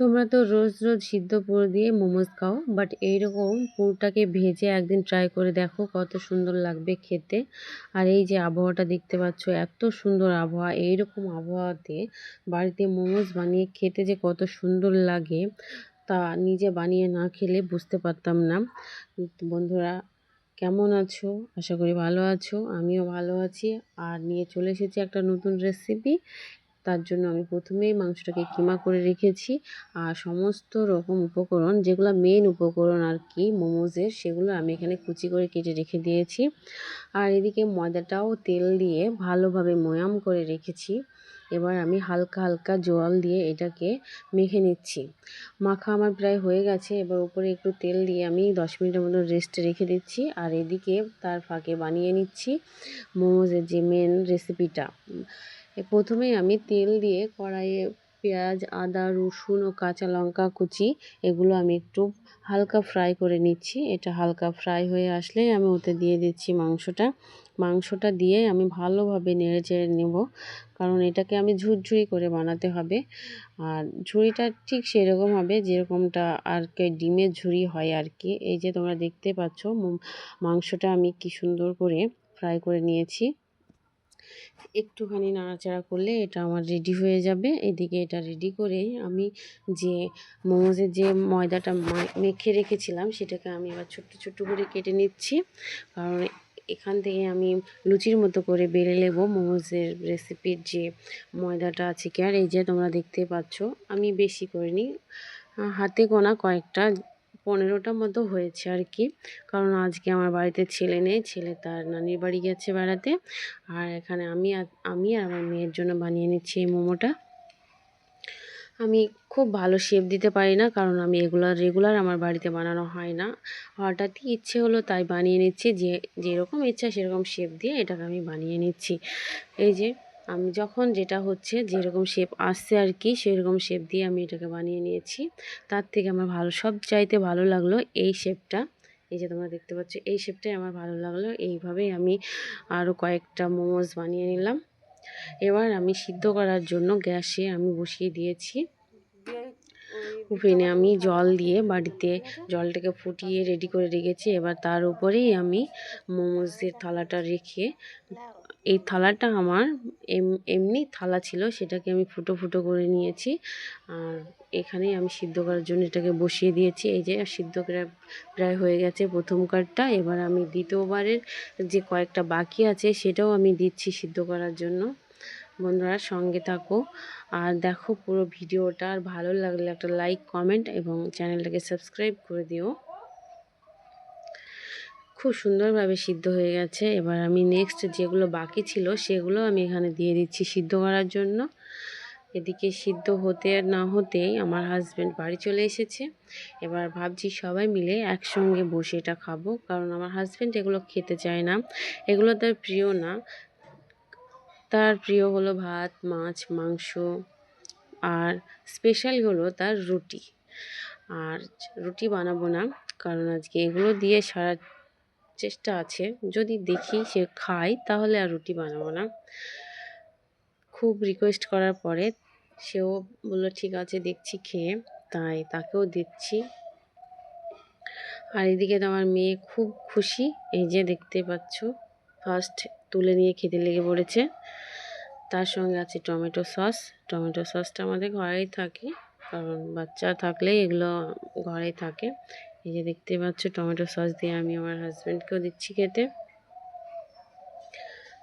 তোমরা তো রোজ রোজ সিদ্ধ পুর দিয়ে মোমোজ খাও, বাট এইরকম পুরটাকে ভেজে একদিন ট্রাই করে দেখো, কত সুন্দর লাগবে খেতে। আর এই যে আবহাওয়াটা দেখতে পাচ্ছ, এত সুন্দর আবহাওয়া, এইরকম আবহাওয়াতে বাড়িতে মোমোজ বানিয়ে খেতে যে কত সুন্দর লাগে তা নিজে বানিয়ে না খেলে বুঝতে পারতাম না। বন্ধুরা, কেমন আছো? আশা করি ভালো আছো, আমিও ভালো আছি। আর নিয়ে চলে এসেছি একটা নতুন রেসিপি। তার জন্য আমি প্রথমেই মাংসটাকে কিমা করে রেখেছি, আর সমস্ত রকম উপকরণ, যেগুলো মেন উপকরণ আর কি মোমোজের, সেগুলো আমি এখানে কুচি করে কেটে রেখে দিয়েছি। আর এদিকে ময়দাটাও তেল দিয়ে ভালোভাবে ময়াম করে রেখেছি। এবার আমি হালকা হালকা জল দিয়ে এটাকে মেখে নিচ্ছি। মাখা আমার প্রায় হয়ে গেছে। এবার উপরে একটু তেল দিয়ে আমি 10 মিনিটের মতো রেস্টে রেখে দিচ্ছি। আর এদিকে তার ফাঁকে বানিয়ে নিচ্ছি মোমোজের যে মেন রেসিপিটা। প্রথমেই আমি তেল দিয়ে কড়াইয়ে পেঁয়াজ, আদা, রসুন ও কাঁচা লঙ্কা কুচি, এগুলো আমি একটু হালকা ফ্রাই করে নিচ্ছি। এটা হালকা ফ্রাই হয়ে আসলেই আমি ওতে দিয়ে দিচ্ছি মাংসটা দিয়ে আমি ভালোভাবে নেড়ে চেড়ে নেব, কারণ এটাকে আমি ঝুরঝুরি করে বানাতে হবে। আর ঝুড়িটা ঠিক সেরকম হবে যেরকমটা আর কি ডিমের ঝুড়ি হয় আর কি। এই যে তোমরা দেখতে পাচ্ছ মাংসটা আমি কি সুন্দর করে ফ্রাই করে নিয়েছি। একটুখানি নাড়াচাড়া করলে এটা আমার রেডি হয়ে যাবে। এদিকে এটা রেডি করে আমি যে মোমোজের যে ময়দাটা মেখে রেখেছিলাম, সেটাকে আমি এবার ছোট্ট ছোট্ট করে কেটে নিচ্ছি, কারণ এখান থেকে আমি লুচির মতো করে বেলে নেব মোমোজের রেসিপির যে ময়দাটা আছে কি। আর এই যে তোমরা দেখতে পাচ্ছ, আমি বেশি করিনি, হাতে গোনা কয়েকটা 15টা মতো হয়েছে আর কি। কারণ আজকে আমার বাড়িতে ছেলে নেই, ছেলে তার নানির বাড়ি গেছে বেড়াতে। আর এখানে আমি আর আমার মেয়ের জন্য বানিয়ে নিচ্ছি এই মোমোটা। আমি খুব ভালো শেপ দিতে পারি না, কারণ আমি এগুলো রেগুলার আমার বাড়িতে বানানো হয় না। হঠাৎই ইচ্ছে হলো তাই বানিয়ে নিচ্ছি, যেরকম ইচ্ছা সেরকম শেপ দিয়ে এটাকে আমি বানিয়ে নিচ্ছি। এই যে আমি যখন যেটা হচ্ছে যেরকম শেপ আসছে আর কি, সেরকম শেপ দিয়ে আমি এটাকে বানিয়ে নিয়েছি। তার থেকে আমার সব চাইতে ভালো লাগলো এই শেপটা। এই যে তোমরা দেখতে পাচ্ছ, এই শেপটাই আমার ভালো লাগলো। এইভাবেই আমি আরও কয়েকটা মোমোজ বানিয়ে নিলাম। এবার আমি সিদ্ধ করার জন্য গ্যাসে আমি বসিয়ে দিয়েছি। ওভেনে আমি জল দিয়ে বাড়িতে জলটাকে ফুটিয়ে রেডি করে রেখেছি। এবার তার উপরেই আমি মোমোজের থালাটা রেখে, এই থালাটা আমার এমনি থালা ছিল, সেটাকে আমি ফুটো ফুটো করে নিয়েছি। আর এখানেই আমি সিদ্ধ করার জন্য এটাকে বসিয়ে দিয়েছি। এই যে সিদ্ধ করে প্রায় হয়ে গেছে প্রথম কারটা। এবার আমি দ্বিতীয়বারের যে কয়েকটা বাকি আছে সেটাও আমি দিচ্ছি সিদ্ধ করার জন্য। বন্ধুরা, সঙ্গে থাকো আর দেখো পুরো ভিডিওটা। আর ভালো লাগলে একটা লাইক, কমেন্ট এবং চ্যানেলটাকে সাবস্ক্রাইব করে দিও। খুব সুন্দরভাবে সিদ্ধ হয়ে গেছে। এবার আমি নেক্সট যেগুলো বাকি ছিল সেগুলো আমি এখানে দিয়ে দিচ্ছি সিদ্ধ করার জন্য। এদিকে সিদ্ধ হতে না হতেই আমার হাজব্যান্ড বাড়ি চলে এসেছে। এবার ভাবছি সবাই মিলে একসঙ্গে বসে এটা খাবো, কারণ আমার হাজব্যান্ড এগুলো খেতে চায় না, এগুলো তার প্রিয় না। তার প্রিয় হলো ভাত, মাছ, মাংস, আর স্পেশাল হলো তার রুটি। আর রুটি বানাবো না, কারণ আজকে এগুলো দিয়ে সারা চেষ্টা আছে, যদি দেখি সে খায় তাহলে আর রুটি বানাবো না। খুব রিকোয়েস্ট করার পরে সেও বললো ঠিক আছে দেখছি খেয়ে, তাই তাকেও দিচ্ছি। আর এদিকে তো আমার মেয়ে খুব খুশি, এই যে দেখতে পাচ্ছ ফার্স্ট তুলে নিয়ে খেতে লেগে পড়েছে। তার সঙ্গে আছে টমেটো সস। টমেটো সসটা আমাদের ঘরেই থাকে, কারণ বাচ্চা থাকলে এগুলো ঘরেই থাকে। এই যে দেখতে পাচ্ছ টমেটো সস দিয়ে আমি আমার হাজব্যান্ডকেও দিচ্ছি খেতে।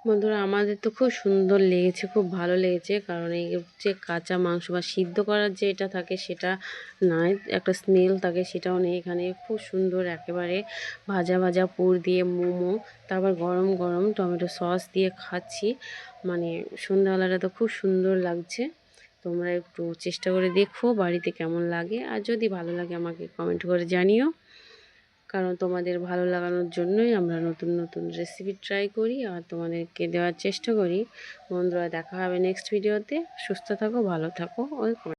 বন্ধুরা, আমাদের তো খুব সুন্দর লেগেছে, খুব ভালো লেগেছে, কারণ এই যে কাঁচা মাংস বা সিদ্ধ করার যে এটা থাকে সেটা নয়, একটা স্মেল থাকে সেটাও নেই এখানে। খুব সুন্দর একেবারে ভাজা ভাজা পুর দিয়ে মোমো, তারপর গরম গরম টমেটো সস দিয়ে খাচ্ছি। মানে সন্ধ্যাবেলাটা তো খুব সুন্দর লাগছে। তোমরা একটু চেষ্টা করে দেখো বাড়িতে কেমন লাগে, আর যদি ভালো লাগে আমাকে কমেন্ট করে জানিও, কারণ তোমাদের ভালো লাগানোর জন্যই আমরা নতুন নতুন রেসিপি ট্রাই করি আর তোমাদেরকে দেওয়ার চেষ্টা করি। বন্ধুরা, দেখা হবে নেক্সট ভিডিওতে। সুস্থ থাকো, ভালো থাকো, ওই